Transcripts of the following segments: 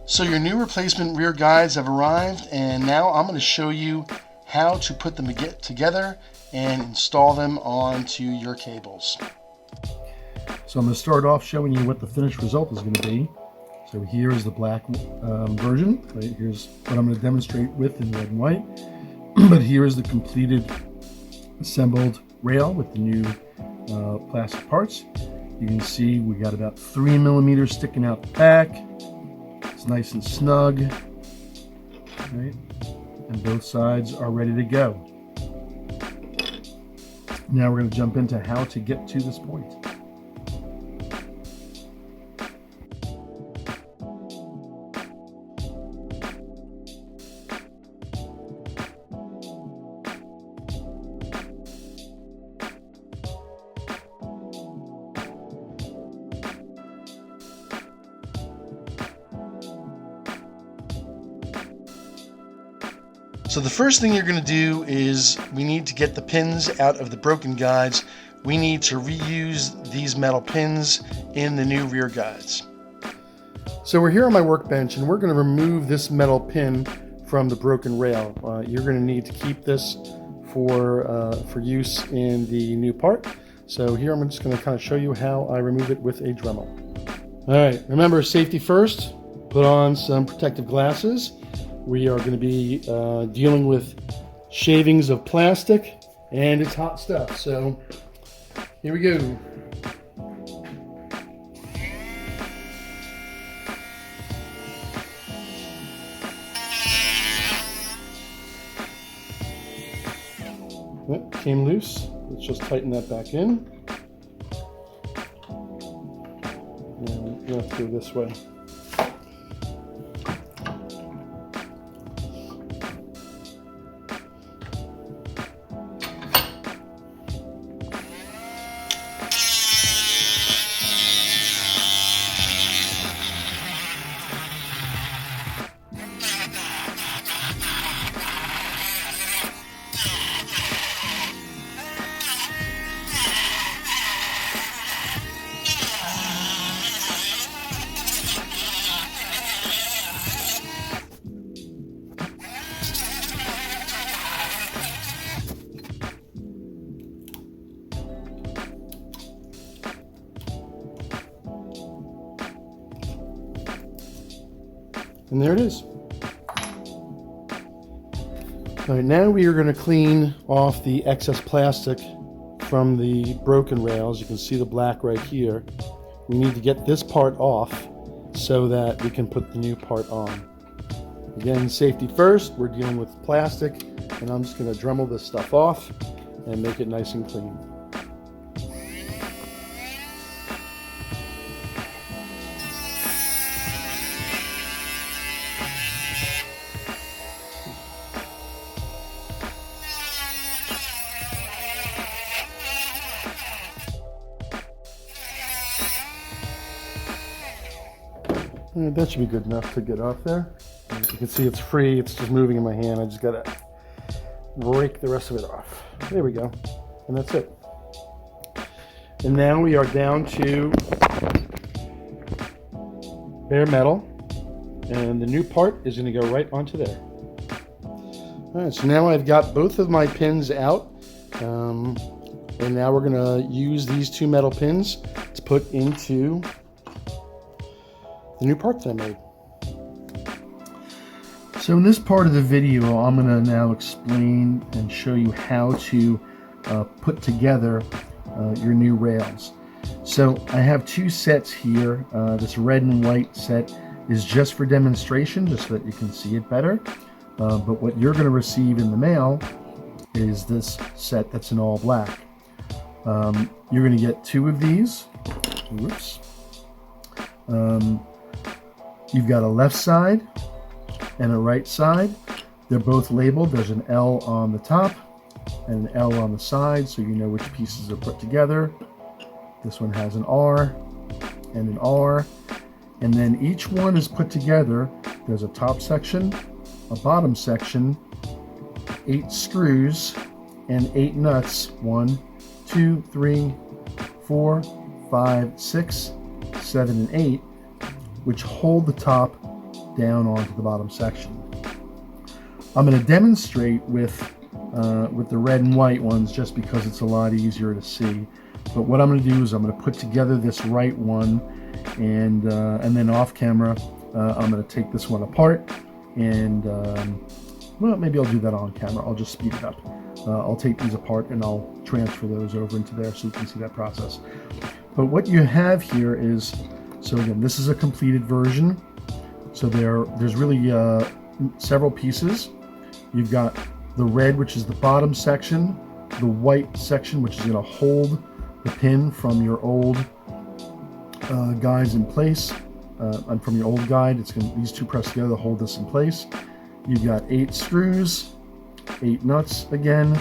So your new replacement rear guides have arrived, and now I'm going to show you how to put them together and install them onto your cables. So I'm going to start off showing you what the finished result is going to be. So here is the black version. Right, here's what I'm going to demonstrate with in red and white. But here is the completed assembled rail with the new plastic parts. You can see we got about 3 millimeters sticking out the back. It's nice and snug, right? And both sides are ready to go. Now we're going to jump into how to get to this point. So the first thing you're going to do is we need to get the pins out of the broken guides. We need to reuse these metal pins in the new rear guides. So we're here on my workbench and we're going to remove this metal pin from the broken rail. You're going to need to keep this for use in the new part. So here I'm just going to kind of show you how I remove it with a Dremel. All right, remember safety first. Put on some protective glasses. We are going to be dealing with shavings of plastic, and it's hot stuff. So here we go. That came loose. Let's just tighten that back in. And we'll have to go this way. And there it is. All right, now we are going to clean off the excess plastic from the broken rails. You can see the black right here. We need to get this part off so that we can put the new part on. Again, safety first. We're dealing with plastic, and I'm just going to Dremel this stuff off and make it nice and clean. That should be good enough to get off there. You can see it's free, it's just moving in my hand. I just gotta break the rest of it off. There we go. And that's it. And now we are down to bare metal. And the new part is gonna go right onto there. All right, so now I've got both of my pins out. And now we're gonna use these two metal pins to put into the new part that I made. So in this part of the video, I'm going to now explain and show you how to put together your new rails. So I have two sets here. This red and white set is just for demonstration, just so that you can see it better. But what you're going to receive in the mail is this set that's in all black. You're going to get two of these. Whoops. You've got a left side and a right side. They're both labeled. There's an L on the top and an L on the side, so you know which pieces are put together. This one has an R and an R. And then each one is put together. There's a top section, a bottom section, 8 screws, and 8 nuts. 1, 2, 3, 4, 5, 6, 7, and 8, which hold the top down onto the bottom section. I'm going to demonstrate with the red and white ones just because it's a lot easier to see. But what I'm going to do is I'm going to put together this right one, and then off camera I'm going to take this one apart, and well, maybe I'll do that on camera. I'll just speed it up. I'll take these apart and I'll transfer those over into there so you can see that process. But what you have here is, so again, this is a completed version. So there's really several pieces. You've got the red, which is the bottom section, the white section, which is going to hold the pin from your old guides in place, and from your old guide. It's going to, these two press together to hold this in place. You've got 8 screws, 8 nuts again,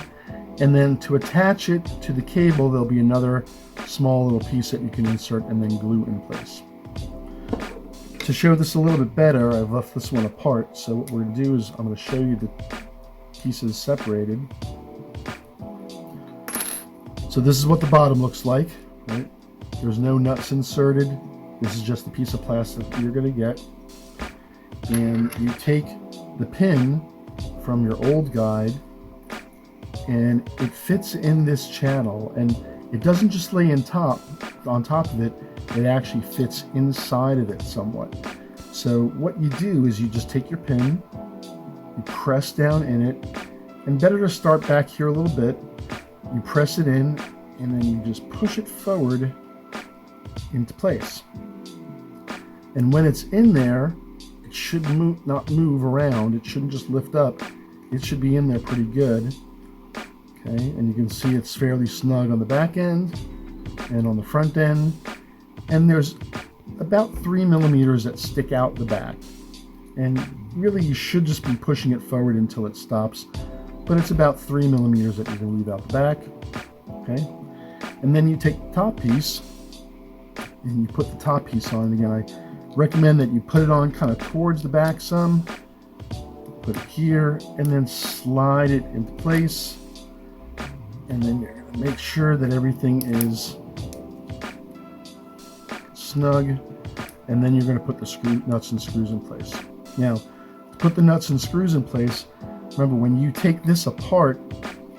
and then to attach it to the cable, there'll be another small little piece that you can insert and then glue in place. To show this a little bit better, I've left this one apart. So what we're going to do is I'm going to show you the pieces separated. So this is what the bottom looks like, right? There's no nuts inserted. This is just a piece of plastic that you're going to get. And you take the pin from your old guide and it fits in this channel, and it doesn't just lay on top of it, it actually fits inside of it somewhat. So what you do is you just take your pin, you press down in it, and better to start back here a little bit. You press it in, and then you just push it forward into place. And when it's in there, it should not move around. It shouldn't just lift up. It should be in there pretty good. Okay, and you can see it's fairly snug on the back end and on the front end. And there's about 3 millimeters that stick out the back. And really you should just be pushing it forward until it stops. But it's about 3 millimeters that you're going to leave out the back. Okay, and then you take the top piece and you put the top piece on. Again, I recommend that you put it on kind of towards the back some. Put it here and then slide it into place. And then you're going to make sure that everything is snug, and then you're going to put the nuts and screws in place. Now, to put the nuts and screws in place, remember when you take this apart,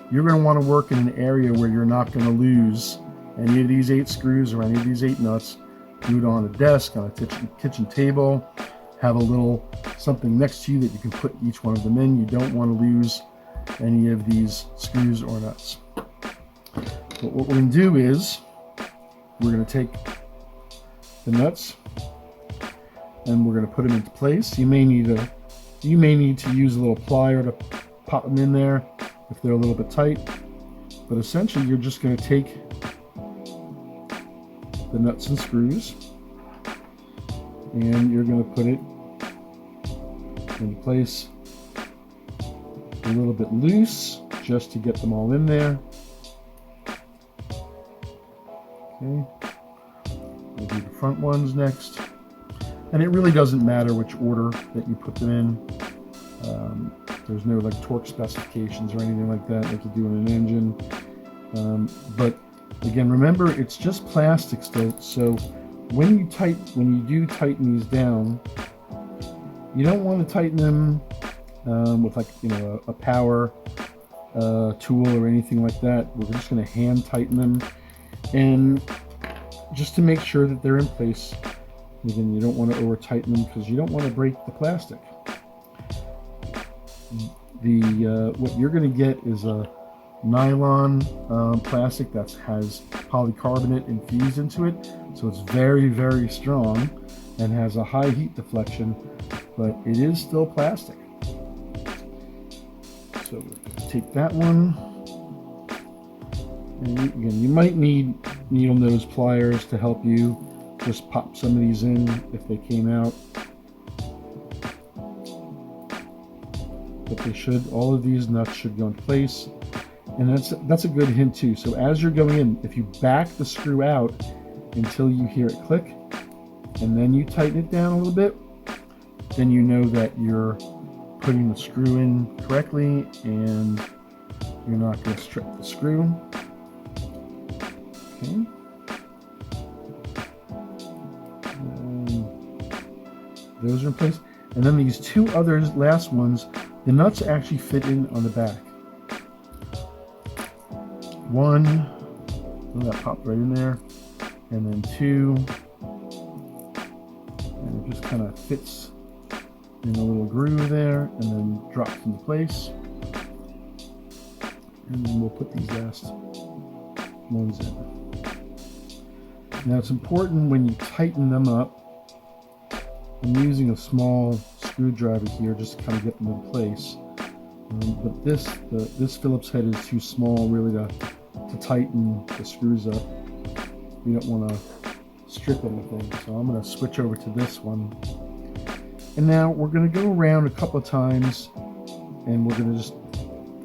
you're going to want to work in an area where you're not going to lose any of these 8 screws or any of these 8 nuts. Do it on a desk, on a kitchen table. Have a little something next to you that you can put each one of them in. You don't want to lose any of these screws or nuts. But what we're going to do is we're going to take the nuts and we're going to put them into place. You may need to use a little plier to pop them in there if they're a little bit tight. But essentially you're just going to take the nuts and screws and you're going to put it into place a little bit loose just to get them all in there. Okay, we'll do the front ones next. And it really doesn't matter which order that you put them in. There's no like torque specifications or anything like that like you do in an engine. But again, remember it's just plastic still. So when you do tighten these down, you don't want to tighten them with like a power tool or anything like that. We're just going to hand tighten them, and just to make sure that they're in place. Again, you don't want to over tighten them because you don't want to break the plastic. What you're going to get is a nylon plastic that has polycarbonate infused into it, so it's very, very strong and has a high heat deflection, but it is still plastic. So take that one, and again, you might need needle nose pliers to help you just pop some of these in if they came out. But they should, all of these nuts should go in place. And that's a good hint too. So as you're going in, if you back the screw out until you hear it click, and then you tighten it down a little bit, then you know that you're putting the screw in correctly and you're not going to strip the screw. Okay. Those are in place. And then these two other last ones, the nuts actually fit in on the back. One, oh, that popped right in there. And then two, and it just kind of fits in a little groove there, and then drops into place. And then we'll put these last ones in. Now it's important when you tighten them up, I'm using a small screwdriver here just to kind of get them in place. But this Phillips head is too small really to tighten the screws up. We don't want to strip anything, so I'm going to switch over to this one. And now we're going to go around a couple of times, and we're going to just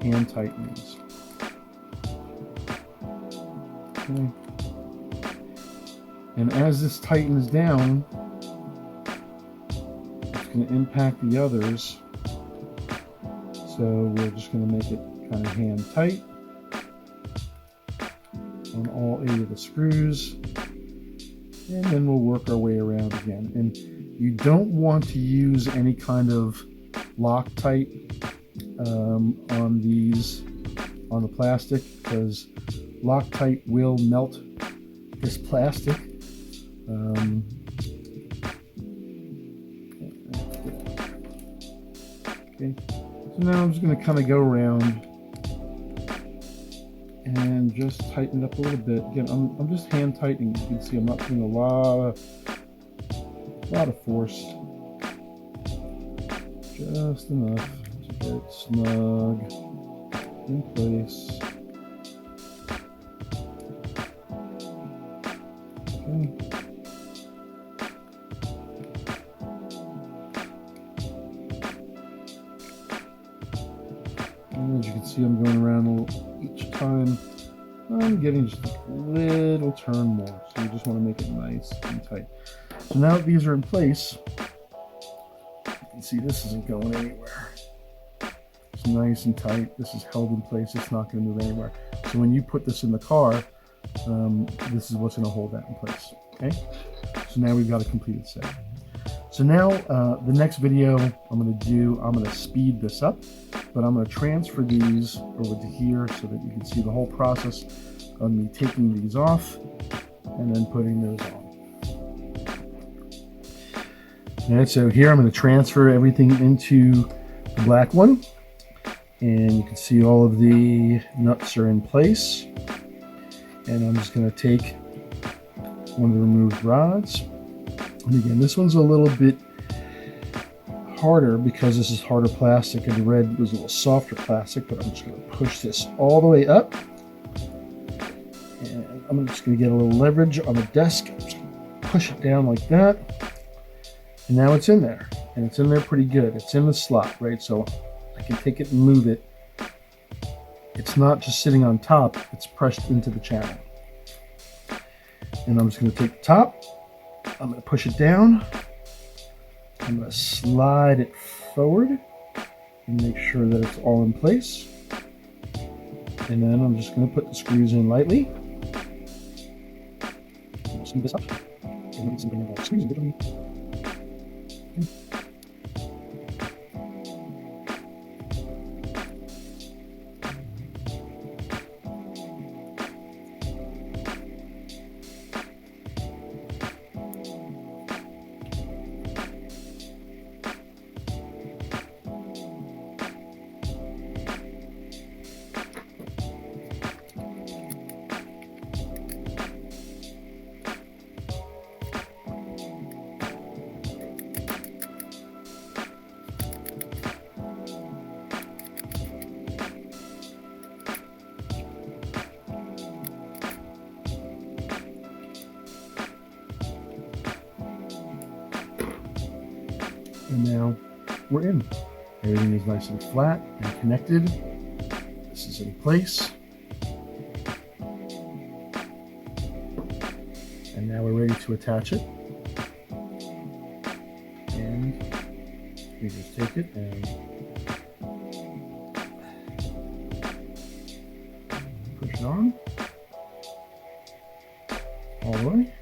hand tighten these. Okay. And as this tightens down, it's going to impact the others. So we're just going to make it kind of hand tight on all 8 of the screws. And then we'll work our way around again. And you don't want to use any kind of Loctite on the plastic, because Loctite will melt this plastic. Okay, so now I'm just going to kind of go around and just tighten it up a little bit. Again, I'm just hand tightening. You can see I'm not putting a lot of force, just enough to get it snug in place. Okay. And as you can see, I'm going around each time. I'm getting just a little turn more, so you just want to make it nice and tight. So now that these are in place, you can see this isn't going anywhere. It's nice and tight. This is held in place. It's not going to move anywhere. So when you put this in the car, this is what's going to hold that in place. Okay. So now we've got a completed set. So now the next video I'm going to speed this up, but I'm going to transfer these over to here so that you can see the whole process of me taking these off and then putting those on. Alright, so here I'm going to transfer everything into the black one, and you can see all of the nuts are in place. And I'm just going to take one of the removed rods, and again, this one's a little bit harder because this is harder plastic, and the red was a little softer plastic, but I'm just going to push this all the way up, and I'm just going to get a little leverage on the desk. I'm just going to push it down like that, and now it's in there, and it's in there pretty good. It's in the slot, right? So I can take it and move it. It's not just sitting on top, it's pressed into the channel. And I'm just going to take the top, I'm going to push it down, I'm going to slide it forward and make sure that it's all in place. And then I'm just going to put the screws in lightly. Smooth this up. And then bring the screws in. And now we're in. Everything is nice and flat and connected. This is in place. And now we're ready to attach it. And we just take it and push it on all the way.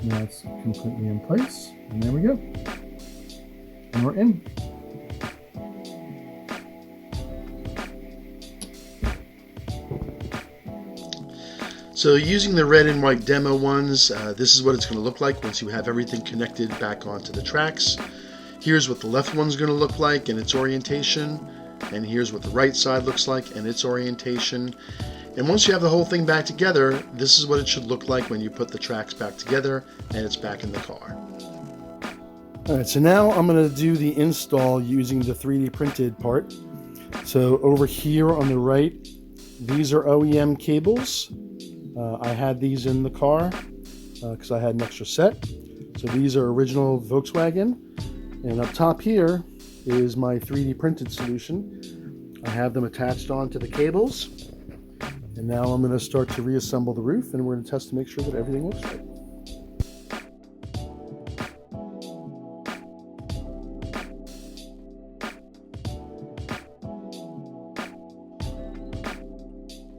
Now it's completely in place, and there we go. And we're in. So using the red and white demo ones, this is what it's going to look like once you have everything connected back onto the tracks. Here's what the left one's going to look like and its orientation, and here's what the right side looks like and its orientation. And once you have the whole thing back together, this is what it should look like when you put the tracks back together and it's back in the car. Alright, so now I'm going to do the install using the 3D printed part. So over here on the right, these are OEM cables. I had these in the car because I had an extra set. So these are original Volkswagen. And up top here is my 3D printed solution. I have them attached onto the cables. And now I'm going to start to reassemble the roof, and we're going to test to make sure that everything looks right.